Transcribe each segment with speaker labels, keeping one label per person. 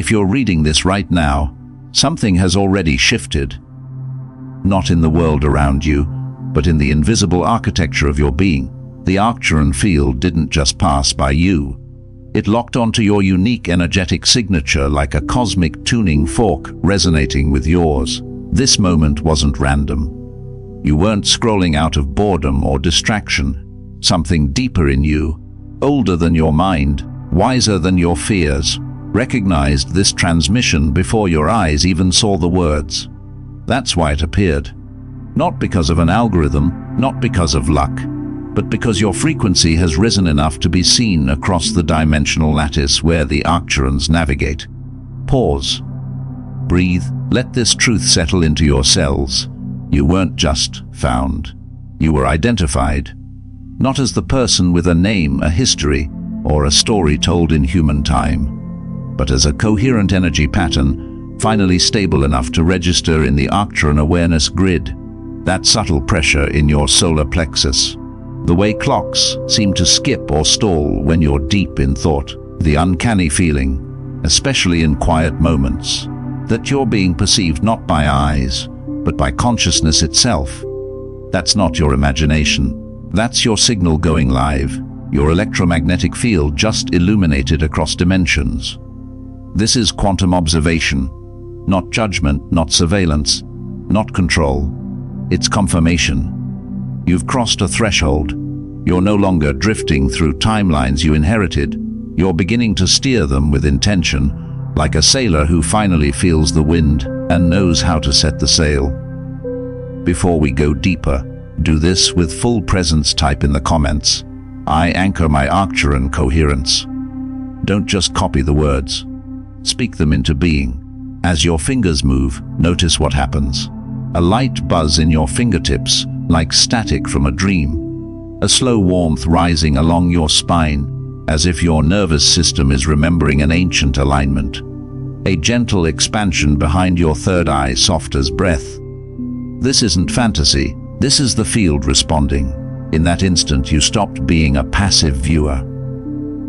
Speaker 1: If you're reading this right now, something has already shifted. Not in the world around you, but in the invisible architecture of your being. The Arcturan field didn't just pass by you. It locked onto your unique energetic signature like a cosmic tuning fork resonating with yours. This moment wasn't random. You weren't scrolling out of boredom or distraction. Something deeper in you, older than your mind, wiser than your fears, recognized this transmission before your eyes even saw the words. That's why it appeared. Not because of an algorithm, not because of luck, but because your frequency has risen enough to be seen across the dimensional lattice where the Arcturans navigate. Pause. Breathe. Let this truth settle into your cells. You weren't just found. You were identified. Not as the person with a name, a history, or a story told in human time, but as a coherent energy pattern, finally stable enough to register in the Arcturan awareness grid. That subtle pressure in your solar plexus. The way clocks seem to skip or stall when you're deep in thought. The uncanny feeling, especially in quiet moments, that you're being perceived not by eyes, but by consciousness itself. That's not your imagination. That's your signal going live, your electromagnetic field just illuminated across dimensions. This is quantum observation, not judgment, not surveillance, not control. It's confirmation. You've crossed a threshold. You're no longer drifting through timelines you inherited. You're beginning to steer them with intention, like a sailor who finally feels the wind and knows how to set the sail. Before we go deeper, do this with full presence. Type in the comments, "I anchor my Arcturan coherence." Don't just copy the words. Speak them into being. As your fingers move, notice what happens. A light buzz in your fingertips, like static from a dream. A slow warmth rising along your spine, as if your nervous system is remembering an ancient alignment. A gentle expansion behind your third eye, soft as breath. This isn't fantasy. This is the field responding. In that instant, you stopped being a passive viewer.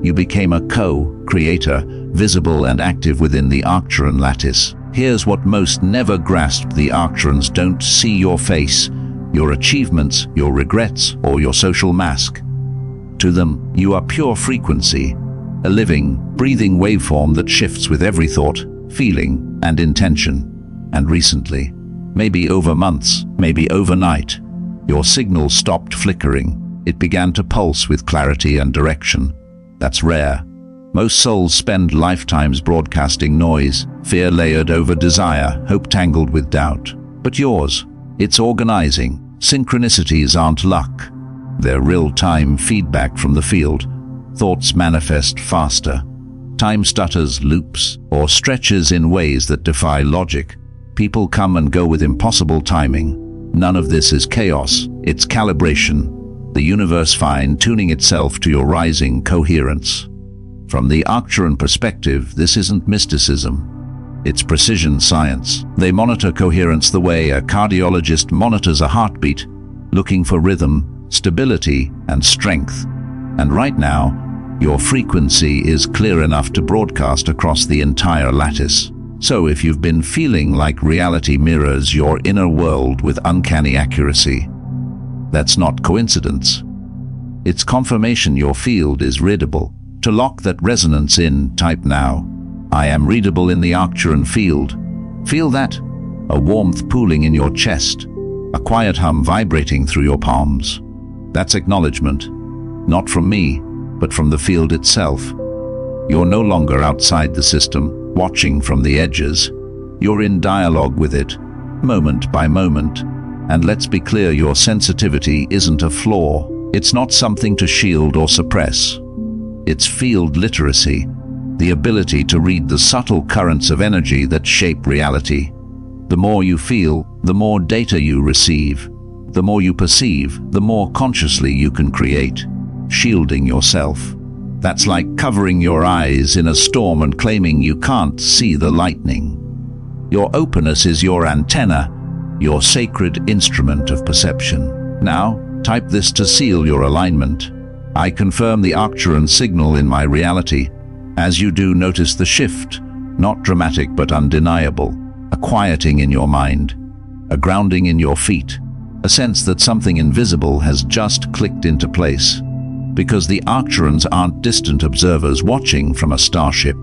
Speaker 1: You became a co-creator, visible and active within the Arcturan lattice. Here's what most never grasp: the Arcturans don't see your face, your achievements, your regrets, or your social mask. To them, you are pure frequency, a living, breathing waveform that shifts with every thought, feeling, and intention. And recently, maybe over months, maybe overnight, your signal stopped flickering. It began to pulse with clarity and direction. That's rare. Most souls spend lifetimes broadcasting noise, fear layered over desire, hope tangled with doubt. But yours, it's organizing. Synchronicities aren't luck. They're real-time feedback from the field. Thoughts manifest faster. Time stutters, loops, or stretches in ways that defy logic. People come and go with impossible timing. None of this is chaos, it's calibration. The universe fine-tuning itself to your rising coherence. From the Arcturan perspective, this isn't mysticism. It's precision science. They monitor coherence the way a cardiologist monitors a heartbeat, looking for rhythm, stability, and strength. And right now, your frequency is clear enough to broadcast across the entire lattice. So if you've been feeling like reality mirrors your inner world with uncanny accuracy, that's not coincidence. It's confirmation your field is readable. To lock that resonance in, type now, "I am readable in the Arcturan field." Feel that? A warmth pooling in your chest, a quiet hum vibrating through your palms. That's acknowledgement, not from me, but from the field itself. You're no longer outside the system, watching from the edges. You're in dialogue with it, moment by moment. And let's be clear, your sensitivity isn't a flaw. It's not something to shield or suppress. It's field literacy, the ability to read the subtle currents of energy that shape reality. The more you feel, the more data you receive. The more you perceive, the more consciously you can create. Shielding yourself. That's like covering your eyes in a storm and claiming you can't see the lightning. Your openness is your antenna, your sacred instrument of perception. Now, type this to seal your alignment. "I confirm the Arcturan signal in my reality." As you do, notice the shift. not dramatic but undeniable, a quieting in your mind, a grounding in your feet, a sense that something invisible has just clicked into place. Because the Arcturans aren't distant observers watching from a starship.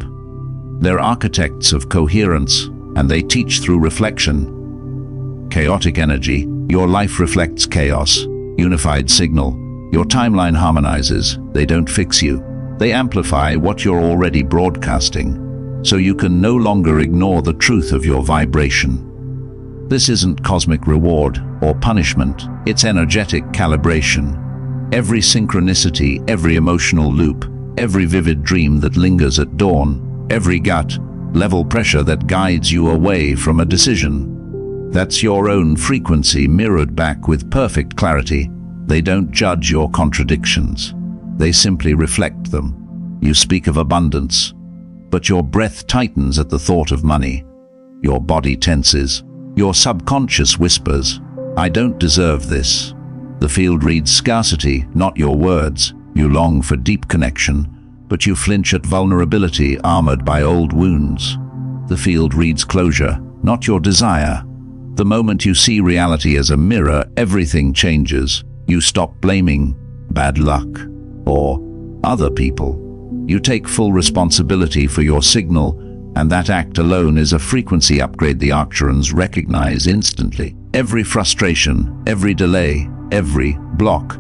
Speaker 1: They're architects of coherence, and they teach through reflection. Chaotic energy, your life reflects chaos. Unified signal, your timeline harmonizes. They don't fix you. They amplify what you're already broadcasting, so you can no longer ignore the truth of your vibration. This isn't cosmic reward or punishment, it's energetic calibration. Every synchronicity, every emotional loop, every vivid dream that lingers at dawn, every gut level pressure that guides you away from a decision. That's your own frequency mirrored back with perfect clarity. They don't judge your contradictions. They simply reflect them. You speak of abundance, but your breath tightens at the thought of money. Your body tenses. Your subconscious whispers, "I don't deserve this." The field reads scarcity, not your words. You long for deep connection, but you flinch at vulnerability armored by old wounds. The field reads closure, not your desire. The moment you see reality as a mirror, everything changes. You stop blaming bad luck or other people. You take full responsibility for your signal, and that act alone is a frequency upgrade the Arcturans recognize instantly. Every frustration, every delay, every block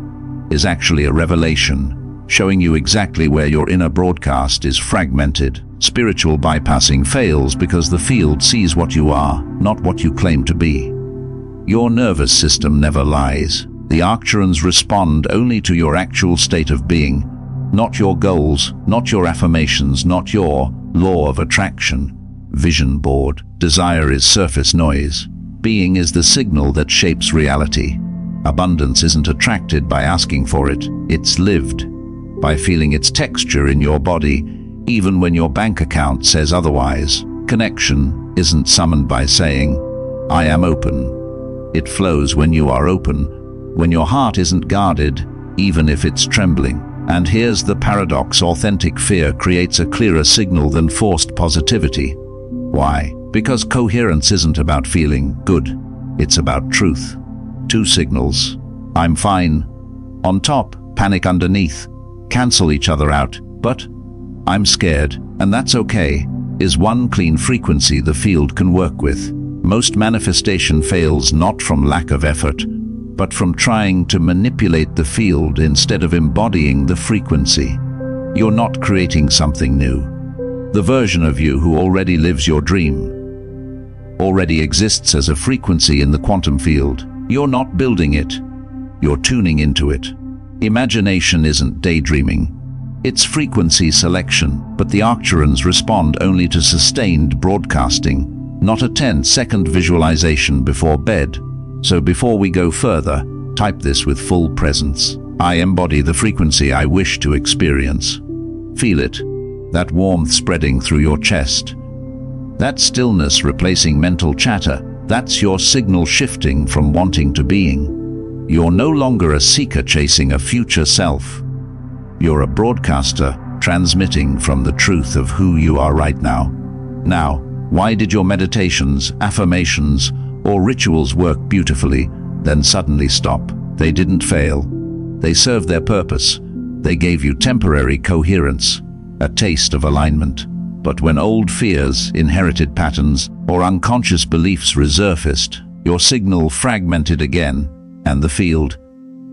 Speaker 1: is actually a revelation, showing you exactly where your inner broadcast is fragmented. Spiritual bypassing fails because the field sees what you are, not what you claim to be. Your nervous system never lies. The Arcturans respond only to your actual state of being, not your goals, not your affirmations, not your law of attraction. Vision board. Desire is surface noise. Being is the signal that shapes reality. Abundance isn't attracted by asking for it, it's lived by feeling its texture in your body, even when your bank account says otherwise. Connection isn't summoned by saying, "I am open." It flows when you are open, when your heart isn't guarded, even if it's trembling. And here's the paradox: authentic fear creates a clearer signal than forced positivity. Why? Because coherence isn't about feeling good, it's about truth. Two signals, "I'm fine" on top, panic underneath, cancel each other out, but "I'm scared, and that's okay" is one clean frequency the field can work with. Most manifestation fails not from lack of effort, but from trying to manipulate the field instead of embodying the frequency. You're not creating something new. The version of you who already lives your dream already exists as a frequency in the quantum field. You're not building it, you're tuning into it. Imagination isn't daydreaming, it's frequency selection, but the Arcturans respond only to sustained broadcasting, not a 10-second visualization before bed. So before we go further, type this with full presence. I embody the frequency I wish to experience. Feel it, that warmth spreading through your chest. That stillness replacing mental chatter. That's your signal shifting from wanting to being. You're no longer a seeker chasing a future self. You're a broadcaster transmitting from the truth of who you are right now. Now, why did your meditations, affirmations, or rituals work beautifully, then suddenly stop? They didn't fail. They served their purpose. They gave you temporary coherence, a taste of alignment. But when old fears, inherited patterns, or unconscious beliefs resurfaced, your signal fragmented again, and the field,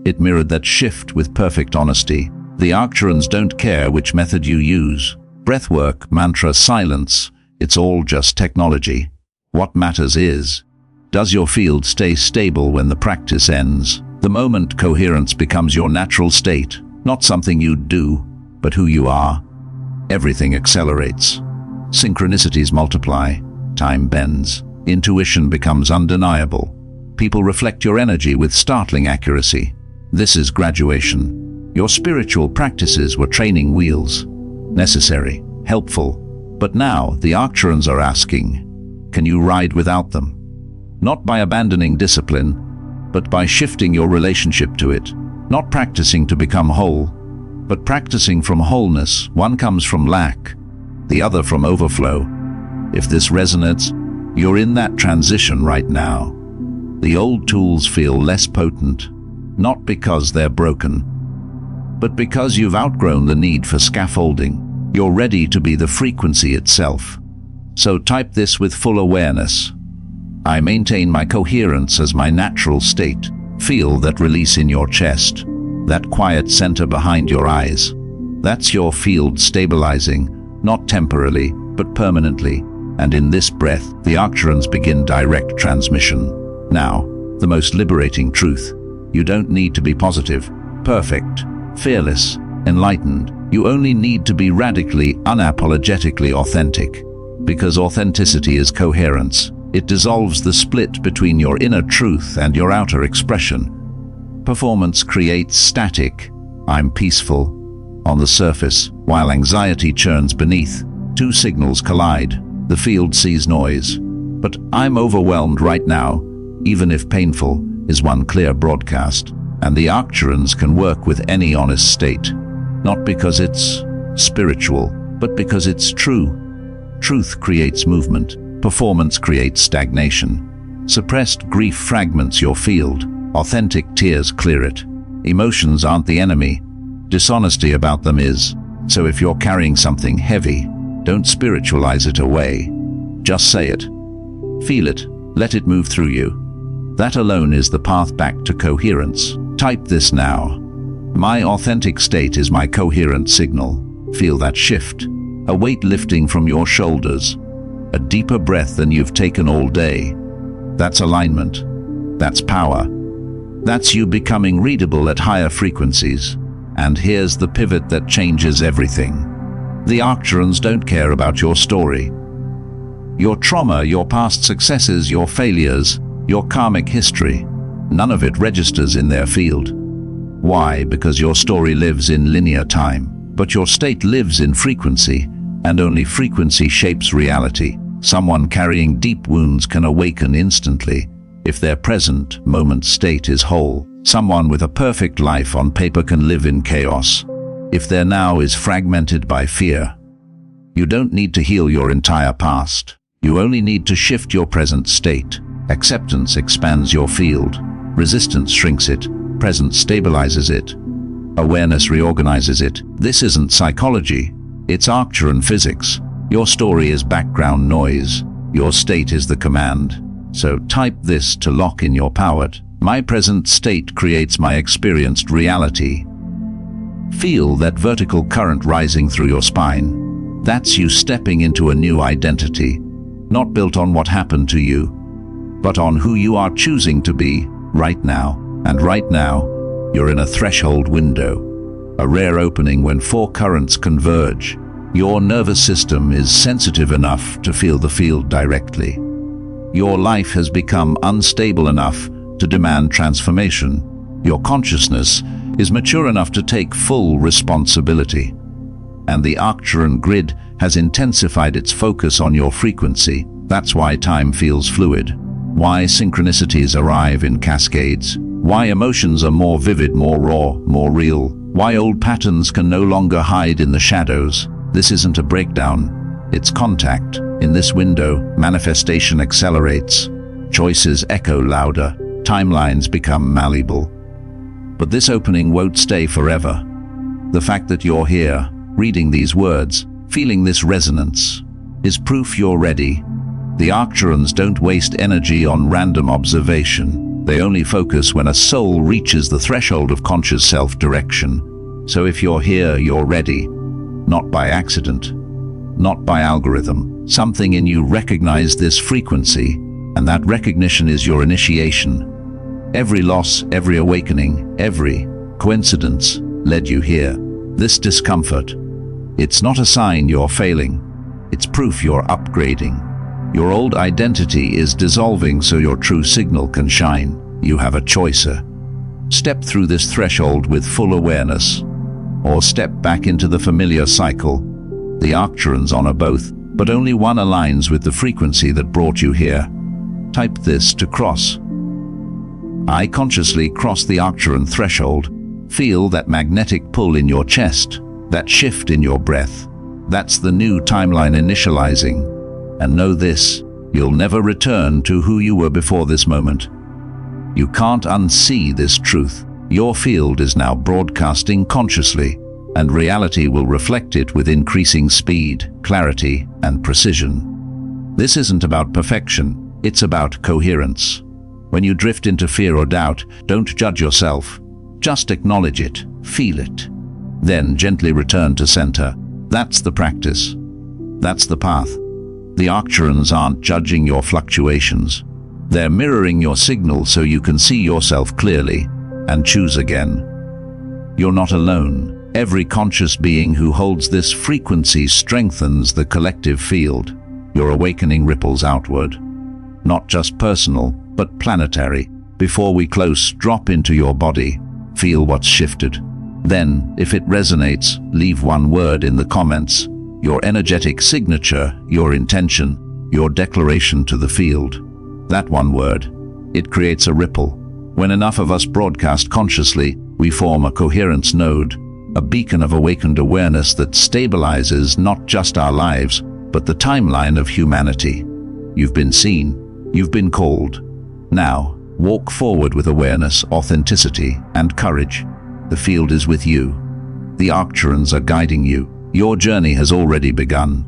Speaker 1: it mirrored that shift with perfect honesty. The Arcturans don't care which method you use. Breathwork, mantra, silence, it's all just technology. What matters is, does your field stay stable when the practice ends? The moment coherence becomes your natural state, not something you do, but who you are, everything accelerates. Synchronicities multiply, time bends, intuition becomes undeniable. People reflect your energy with startling accuracy. This is graduation. Your spiritual practices were training wheels, necessary, helpful. But now the Arcturans are asking, can you ride without them? Not by abandoning discipline, but by shifting your relationship to it. Not practicing to become whole, but practicing from wholeness. One comes from lack, the other from overflow. If this resonates, you're in that transition right now. The old tools feel less potent, not because they're broken, but because you've outgrown the need for scaffolding. You're ready to be the frequency itself. So type this with full awareness. I maintain my coherence as my natural state. Feel that release in your chest, that quiet center behind your eyes. That's your field stabilizing, not temporarily, but permanently. And in this breath, the Arcturans begin direct transmission. Now, the most liberating truth. You don't need to be positive, perfect, fearless, enlightened. You only need to be radically, unapologetically authentic. Because authenticity is coherence. It dissolves the split between your inner truth and your outer expression. Performance creates static. I'm peaceful on the surface, while anxiety churns beneath. Two signals collide. The field sees noise. But I'm overwhelmed right now, even if painful, is one clear broadcast. And the Arcturans can work with any honest state. Not because it's spiritual, but because it's true. Truth creates movement. Performance creates stagnation. Suppressed grief fragments your field. Authentic tears clear it. Emotions aren't the enemy. Dishonesty about them is. So if you're carrying something heavy, don't spiritualize it away. Just say it. Feel it. Let it move through you. That alone is the path back to coherence. Type this now. My authentic state is my coherent signal. Feel that shift. A weight lifting from your shoulders. A deeper breath than you've taken all day. That's alignment. That's power. That's you becoming readable at higher frequencies. And here's the pivot that changes everything. The Arcturans don't care about your story. Your trauma, your past successes, your failures, your karmic history. None of it registers in their field. Why? Because your story lives in linear time. But your state lives in frequency. And only frequency shapes reality. Someone carrying deep wounds can awaken instantly if their present moment state is whole. Someone with a perfect life on paper can live in chaos if their now is fragmented by fear. You don't need to heal your entire past. You only need to shift your present state. Acceptance expands your field. Resistance shrinks it. Presence stabilizes it. Awareness reorganizes it. This isn't psychology. It's Arcturan physics. Your story is background noise. Your state is the command. So type this to lock in your power. My present state creates my experienced reality. Feel that vertical current rising through your spine. That's you stepping into a new identity. Not built on what happened to you, but on who you are choosing to be right now. And right now, you're in a threshold window. A rare opening when four currents converge. Your nervous system is sensitive enough to feel the field directly. Your life has become unstable enough to demand transformation. Your consciousness is mature enough to take full responsibility. And the Arcturan grid has intensified its focus on your frequency. That's why time feels fluid. Why synchronicities arrive in cascades. Why emotions are more vivid, more raw, more real. Why old patterns can no longer hide in the shadows. This isn't a breakdown, it's contact. In this window, manifestation accelerates. Choices echo louder. Timelines become malleable. But this opening won't stay forever. The fact that you're here, reading these words, feeling this resonance, is proof you're ready. The Arcturans don't waste energy on random observation. They only focus when a soul reaches the threshold of conscious self-direction. So if you're here, you're ready. Not by accident, not by algorithm. Something in you recognized this frequency, and that recognition is your initiation. Every loss, every awakening, every coincidence led you here. This discomfort, it's not a sign you're failing. It's proof you're upgrading. Your old identity is dissolving so your true signal can shine. You have a choice. Step through this threshold with full awareness, or step back into the familiar cycle. The Arcturans honor both, but only one aligns with the frequency that brought you here. Type this to cross. I consciously cross the Arcturan threshold. Feel that magnetic pull in your chest, that shift in your breath. That's the new timeline initializing. And know this, you'll never return to who you were before this moment. You can't unsee this truth. Your field is now broadcasting consciously, and reality will reflect it with increasing speed, clarity, and precision. This isn't about perfection, it's about coherence. When you drift into fear or doubt, don't judge yourself. Just acknowledge it, feel it. Then gently return to center. That's the practice. That's the path. The Arcturans aren't judging your fluctuations. They're mirroring your signal so you can see yourself clearly and choose again. You're not alone. Every conscious being who holds this frequency strengthens the collective field. Your awakening ripples outward. Not just personal, but planetary. Before we close, drop into your body. Feel what's shifted. Then, if it resonates, leave one word in the comments. Your energetic signature, your intention, your declaration to the field. That one word, it creates a ripple. When enough of us broadcast consciously, we form a coherence node, a beacon of awakened awareness that stabilizes not just our lives, but the timeline of humanity. You've been seen, you've been called. Now, walk forward with awareness, authenticity, and courage. The field is with you. The Arcturans are guiding you. Your journey has already begun.